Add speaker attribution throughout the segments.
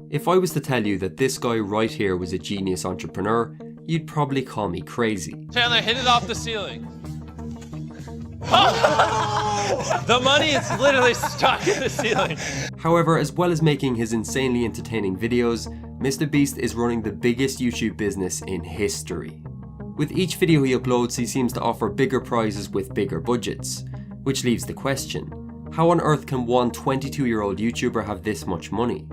Speaker 1: If I was to tell you that this guy right here was a genius entrepreneur, you'd probably call me crazy.
Speaker 2: Chandler, hit it off the ceiling. The money is literally stuck in the ceiling.
Speaker 1: However, as well as making his insanely entertaining videos, MrBeast is running the biggest YouTube business in history. With each video he uploads, he seems to offer bigger prizes with bigger budgets, which leaves the question, how on earth can one 22-year-old YouTuber have this much money?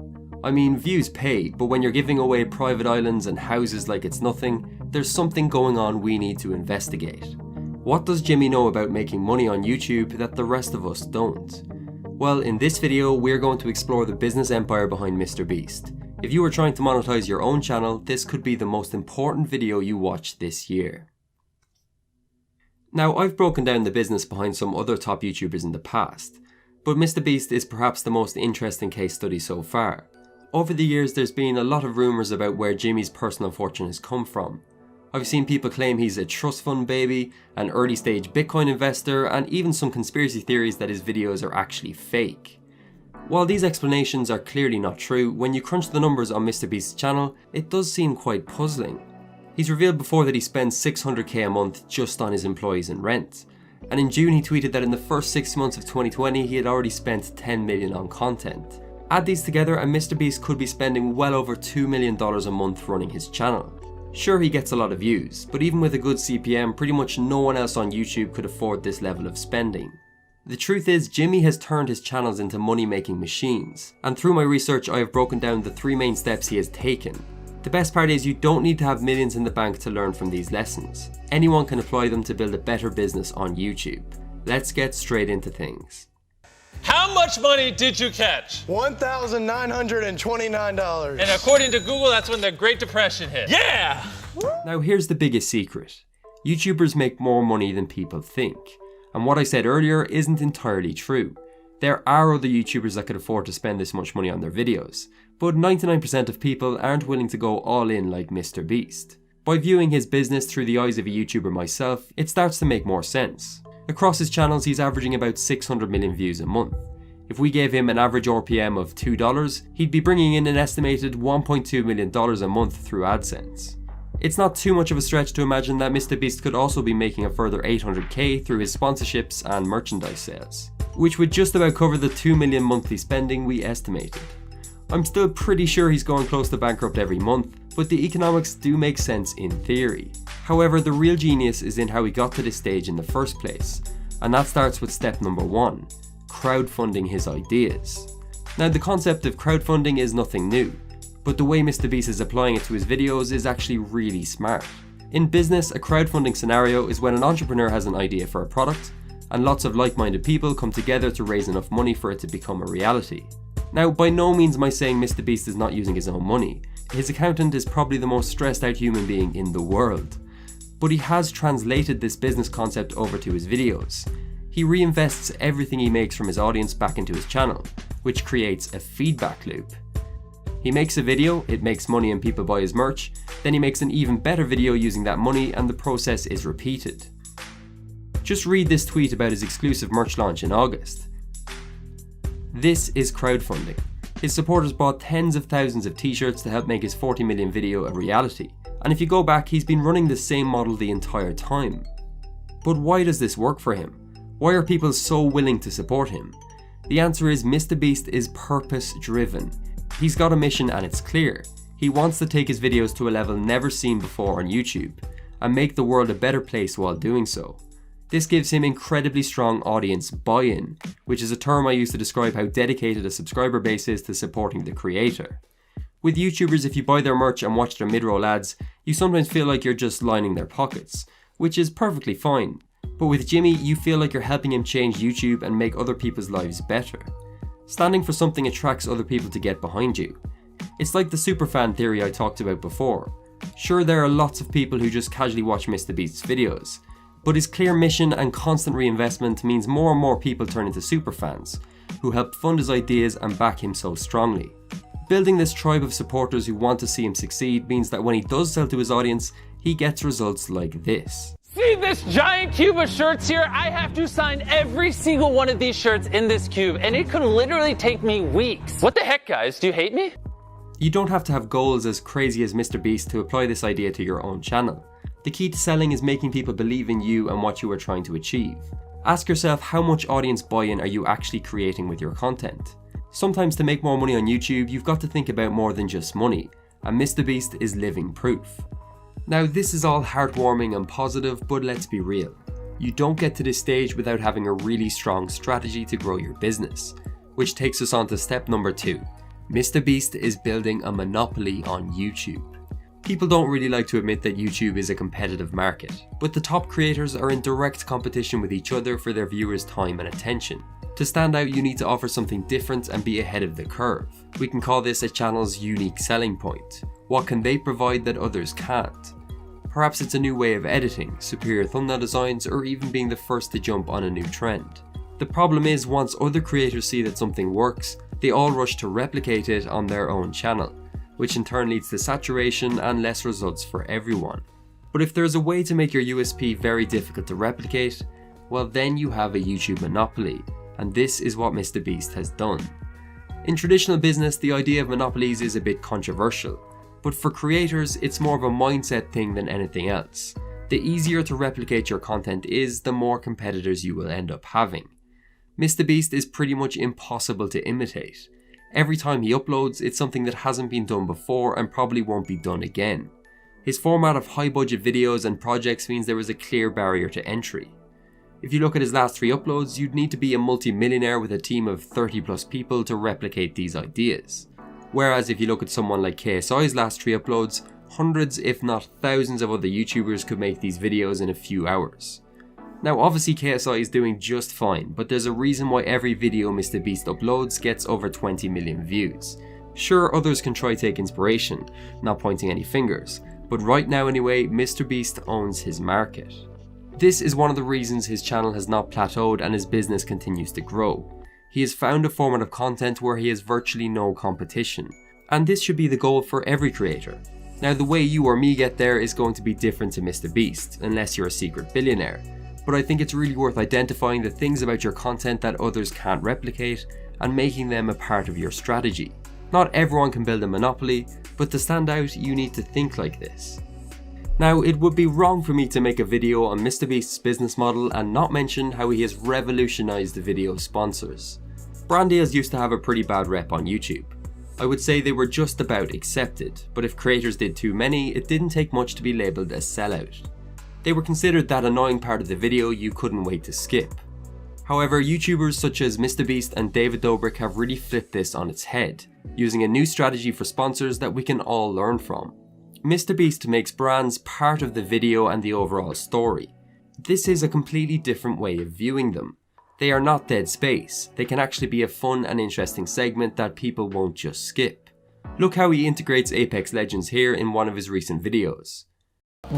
Speaker 1: I mean, views pay, but when you're giving away private islands and houses like it's nothing, there's something going on we need to investigate. What does Jimmy know about making money on YouTube that the rest of us don't? Well, in this video, we're going to explore the business empire behind MrBeast. If you are trying to monetize your own channel, this could be the most important video you watch this year. Now, I've broken down the business behind some other top YouTubers in the past, but MrBeast is perhaps the most interesting case study so far. Over the years, there's been a lot of rumours about where Jimmy's personal fortune has come from. I've seen people claim he's a trust fund baby, an early stage Bitcoin investor, and even some conspiracy theories that his videos are actually fake. While these explanations are clearly not true, when you crunch the numbers on MrBeast's channel, it does seem quite puzzling. He's revealed before that he spends $600k a month just on his employees and rent. And in June he tweeted that in the first 6 months of 2020 he had already spent $10 million on content. Add these together and MrBeast could be spending well over $2 million a month running his channel. Sure, he gets a lot of views, but even with a good CPM, pretty much no one else on YouTube could afford this level of spending. The truth is, Jimmy has turned his channels into money-making machines, and through my research I have broken down the 3 main steps he has taken. The best part is you don't need to have millions in the bank to learn from these lessons. Anyone can apply them to build a better business on YouTube. Let's get straight into things.
Speaker 2: How much money did you catch?
Speaker 3: $1,929.
Speaker 2: And according to Google, that's when the Great Depression hit. Yeah!
Speaker 1: Now here's the biggest secret. YouTubers make more money than people think. And what I said earlier isn't entirely true. There are other YouTubers that could afford to spend this much money on their videos, but 99% of people aren't willing to go all in like MrBeast. By viewing his business through the eyes of a YouTuber myself, it starts to make more sense. Across his channels he's averaging about 600 million views a month. If we gave him an average RPM of $2, he'd be bringing in an estimated $1.2 million a month through AdSense. It's not too much of a stretch to imagine that MrBeast could also be making a further 800k through his sponsorships and merchandise sales, which would just about cover the 2 million monthly spending we estimated. I'm still pretty sure he's going close to bankrupt every month, but the economics do make sense in theory. However, the real genius is in how he got to this stage in the first place, and that starts with step number 1, crowdfunding his ideas. Now, the concept of crowdfunding is nothing new, but the way MrBeast is applying it to his videos is actually really smart. In business, a crowdfunding scenario is when an entrepreneur has an idea for a product, and lots of like-minded people come together to raise enough money for it to become a reality. Now, by no means am I saying MrBeast is not using his own money. His accountant is probably the most stressed out human being in the world. But he has translated this business concept over to his videos. He reinvests everything he makes from his audience back into his channel, which creates a feedback loop. He makes a video, it makes money and people buy his merch, then he makes an even better video using that money and the process is repeated. Just read this tweet about his exclusive merch launch in August. This is crowdfunding. His supporters bought tens of thousands of t-shirts to help make his 40 million video a reality. And if you go back, he's been running the same model the entire time. But why does this work for him? Why are people so willing to support him? The answer is MrBeast is purpose driven. He's got a mission and it's clear. He wants to take his videos to a level never seen before on YouTube and make the world a better place while doing so. This gives him incredibly strong audience buy-in, which is a term I use to describe how dedicated a subscriber base is to supporting the creator. With YouTubers, if you buy their merch and watch their mid-roll ads, you sometimes feel like you're just lining their pockets, which is perfectly fine. But with Jimmy, you feel like you're helping him change YouTube and make other people's lives better. Standing for something attracts other people to get behind you. It's like the superfan theory I talked about before. Sure, there are lots of people who just casually watch MrBeast's videos, but his clear mission and constant reinvestment means more and more people turn into superfans, who help fund his ideas and back him so strongly. Building this tribe of supporters who want to see him succeed means that when he does sell to his audience, he gets results like this.
Speaker 2: See this giant cube of shirts here? I have to sign every single one of these shirts in this cube, and it could literally take me weeks. What the heck, guys? Do you hate me?
Speaker 1: You don't have to have goals as crazy as MrBeast to apply this idea to your own channel. The key to selling is making people believe in you and what you are trying to achieve. Ask yourself, how much audience buy-in are you actually creating with your content? Sometimes to make more money on YouTube, you've got to think about more than just money, and MrBeast is living proof. Now, this is all heartwarming and positive, but let's be real. You don't get to this stage without having a really strong strategy to grow your business, which takes us on to step number 2. MrBeast is building a monopoly on YouTube. People don't really like to admit that YouTube is a competitive market, but the top creators are in direct competition with each other for their viewers' time and attention. To stand out, you need to offer something different and be ahead of the curve. We can call this a channel's unique selling point. What can they provide that others can't? Perhaps it's a new way of editing, superior thumbnail designs, or even being the first to jump on a new trend. The problem is, once other creators see that something works, they all rush to replicate it on their own channel, which in turn leads to saturation and less results for everyone. But if there's a way to make your USP very difficult to replicate, well then you have a YouTube monopoly, and this is what MrBeast has done. In traditional business, the idea of monopolies is a bit controversial, but for creators it's more of a mindset thing than anything else. The easier to replicate your content is, the more competitors you will end up having. MrBeast is pretty much impossible to imitate. Every time he uploads, it's something that hasn't been done before and probably won't be done again. His format of high budget videos and projects means there is a clear barrier to entry. If you look at his last 3 uploads, you'd need to be a multi-millionaire with a team of 30 plus people to replicate these ideas. Whereas if you look at someone like KSI's last 3 uploads, hundreds if not thousands of other YouTubers could make these videos in a few hours. Now obviously KSI is doing just fine, but there's a reason why every video MrBeast uploads gets over 20 million views. Sure, others can try take inspiration, not pointing any fingers, but right now anyway, MrBeast owns his market. This is one of the reasons his channel has not plateaued and his business continues to grow. He has found a format of content where he has virtually no competition, and this should be the goal for every creator. Now the way you or me get there is going to be different to MrBeast, unless you're a secret billionaire. But I think it's really worth identifying the things about your content that others can't replicate and making them a part of your strategy. Not everyone can build a monopoly, but to stand out, you need to think like this. Now, it would be wrong for me to make a video on MrBeast's business model and not mention how he has revolutionized the video sponsors. Brand deals used to have a pretty bad rep on YouTube. I would say they were just about accepted, but if creators did too many, it didn't take much to be labelled a sellout. They were considered that annoying part of the video you couldn't wait to skip. However, YouTubers such as MrBeast and David Dobrik have really flipped this on its head, using a new strategy for sponsors that we can all learn from. MrBeast makes brands part of the video and the overall story. This is a completely different way of viewing them. They are not dead space, they can actually be a fun and interesting segment that people won't just skip. Look how he integrates Apex Legends here in one of his recent videos.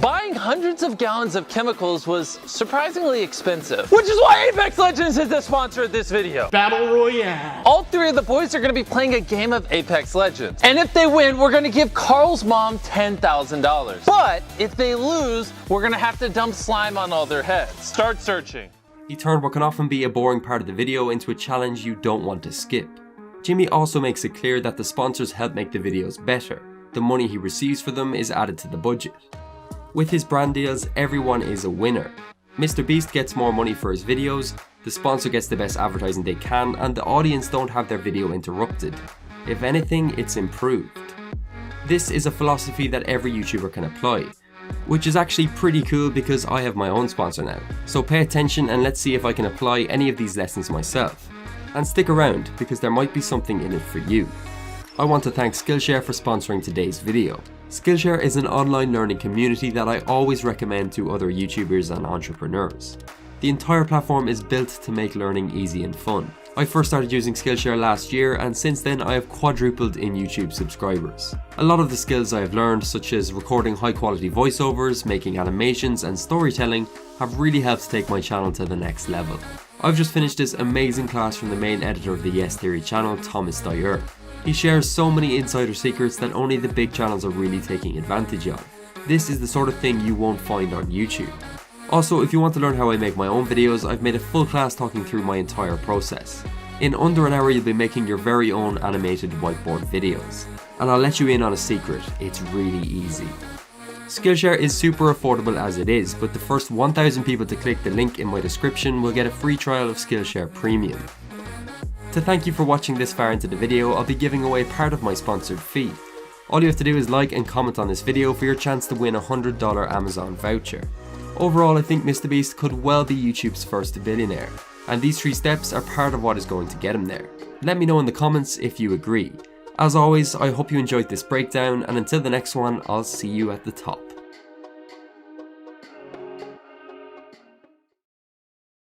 Speaker 2: Buying hundreds of gallons of chemicals was surprisingly expensive, which is why Apex Legends is the sponsor of this video. Battle Royale. All 3 of the boys are going to be playing a game of Apex Legends. And if they win, we're going to give Carl's mom $10,000. But if they lose, we're going to have to dump slime on all their heads. Start searching.
Speaker 1: He turned what can often be a boring part of the video into a challenge you don't want to skip. Jimmy also makes it clear that the sponsors help make the videos better. The money he receives for them is added to the budget. With his brand deals, everyone is a winner. MrBeast gets more money for his videos, the sponsor gets the best advertising they can, and the audience don't have their video interrupted. If anything, it's improved. This is a philosophy that every YouTuber can apply, which is actually pretty cool because I have my own sponsor now. So pay attention and let's see if I can apply any of these lessons myself. And stick around because there might be something in it for you. I want to thank Skillshare for sponsoring today's video. Skillshare is an online learning community that I always recommend to other YouTubers and entrepreneurs. The entire platform is built to make learning easy and fun. I first started using Skillshare last year and since then I have quadrupled in YouTube subscribers. A lot of the skills I have learned, such as recording high quality voiceovers, making animations and storytelling, have really helped take my channel to the next level. I've just finished this amazing class from the main editor of the Yes Theory channel, Thomas Dyer. He shares so many insider secrets that only the big channels are really taking advantage of. This is the sort of thing you won't find on YouTube. Also, if you want to learn how I make my own videos, I've made a full class talking through my entire process. In under an hour you'll be making your very own animated whiteboard videos. And I'll let you in on a secret, it's really easy. Skillshare is super affordable as it is, but the first 1,000 people to click the link in my description will get a free trial of Skillshare Premium. To thank you for watching this far into the video, I'll be giving away part of my sponsored fee. All you have to do is like and comment on this video for your chance to win a $100 Amazon voucher. Overall, I think MrBeast could well be YouTube's first billionaire, and these 3 steps are part of what is going to get him there. Let me know in the comments if you agree. As always, I hope you enjoyed this breakdown, and until the next one, I'll see you at the top.